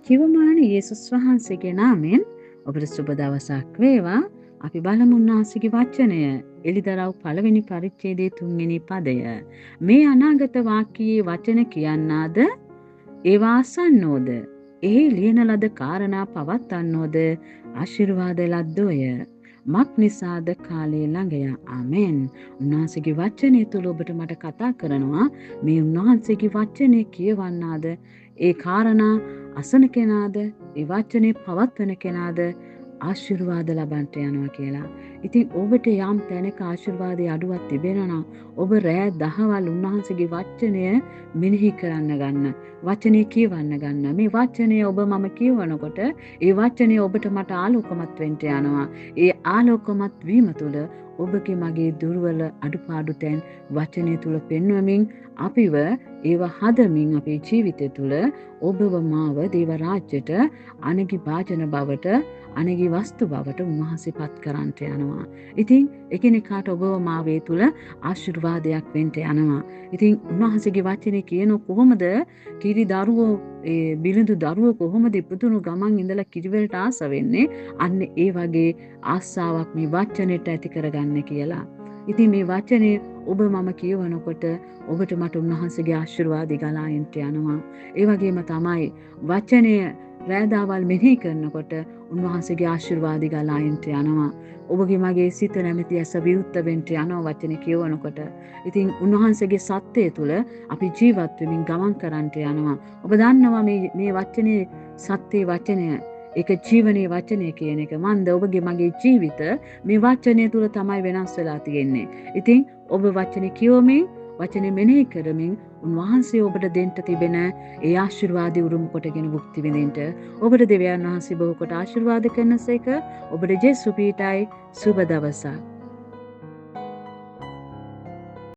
කිවමාන යේසුස් වහන්සේගේ නාමයෙන් ඔබට සුබ දවසක් වේවා. අපි බලමු උන්වහන්සේගේ වචනය. එළිදරව් පළවෙනි පරිච්ඡේදයේ 3 වෙනි පදය. මේ අනාගත වාක්‍යයේ වචන කියන්නාද ඒවා අසන්නෝද එහි ලියන ලද කාරණා පවත්වන්නෝද ආශිර්වාද ලද්දෝය. මක් නිසාද කාලය ළඟය. ආමෙන්. උන්වහන්සේගේ වචනය තුල ඔබට මට කතා කරනවා. මේ උන්වහන්සේගේ වචනේ කියවන්නාද ඒ කාරණා අසන කෙනාද ඒ වචනේ පවත්වන කෙනාද ආශිර්වාද ලබන්නට යනවා කියලා. ඉතින් ඔබට යම් තැනක ආශිර්වාදයේ අඩුවක් තිබෙනවා නම් ඔබ රෑ දහවල් උන්වහන්සේගේ වචනය මෙනෙහි කරන්න ගන්න. වචනේ කියවන්න ගන්න. මේ වචනය ඔබ මම කියවනකොට ඒ වචනය ඔබට මට ආලෝකමත් වෙන්න යනවා. ඒ ආලෝකමත් වීම තුළ ඔබගේ මගේ දුර්වල අඩුපාඩු තැන් වචනය තුළ පෙන්වමින් අපිව ඒව හදමින් අපේ ජීවිතය තුළ ඔබව මාව දේව රාජ්‍යයට අනගි භාජන බවට අනගි වස්තු බවට උන්වහන්සේ පත් කරන්නට යනවා. ඉතින් එකිනෙකාට ඔබව මාවේ තුළ ආශිර්වාදයක් වෙන්න යනවා. ඉතින් උන්වහන්සේගේ වචනේ කියන කොහොමද කිරි දරුවෝ බිලිඳු දරුවෝ කොහොමද ඉපදුණු ගමන් ඉඳලා කිරිවලට ආස වෙන්නේ? අන්න ඒ වගේ ආසාවක් මේ වචනෙට ඇති කරගන්න කියලා. ඉතින් මේ වචනේ ඔබ මම කියවනකොට ඔබට මට උන්වහන්සේගේ ආශිර්වාදය ගලා එන්න යනවා. ඒ වගේම තමයි වචනය රෑදාවල් මෙනෙහි කරනකොට උන්වහන්සේගේ ආශිර්වාදය ගලා එන්න යනවා. ඔබගේ මගේ සිත නැමැති ඇස විවුර්ත වෙන්න යනවා වචනේ කියවනකොට. ඉතින් උන්වහන්සේගේ සත්‍යය තුළ අපි ජීවත් වෙමින් ගමන් කරන්නට යනවා. ඔබ දන්නවා මේ වචනේ සත්‍ය වචනය ඒක ජීවනයේ වචනය කියන එක. මන්ද ඔබගේ මගේ ජීවිත මේ වචනය තුළ තමයි වෙනස් වෙලා තියෙන්නේ. ඉතින් ඔබ වචනේ කියවමින් වචනේ මෙනෙහි කරමින් උන්වහන්සේ ඔබට දෙන්න තිබෙන ඒ ආශිර්වාදය උරුම කොටගෙන භුක්ති විඳින්න ඔබට දෙවියන් වහන්සේ බොහෝ කොට ආශිර්වාද කරනසේක. ඔබට ජේසු පීඨයි සුබ දවසක්.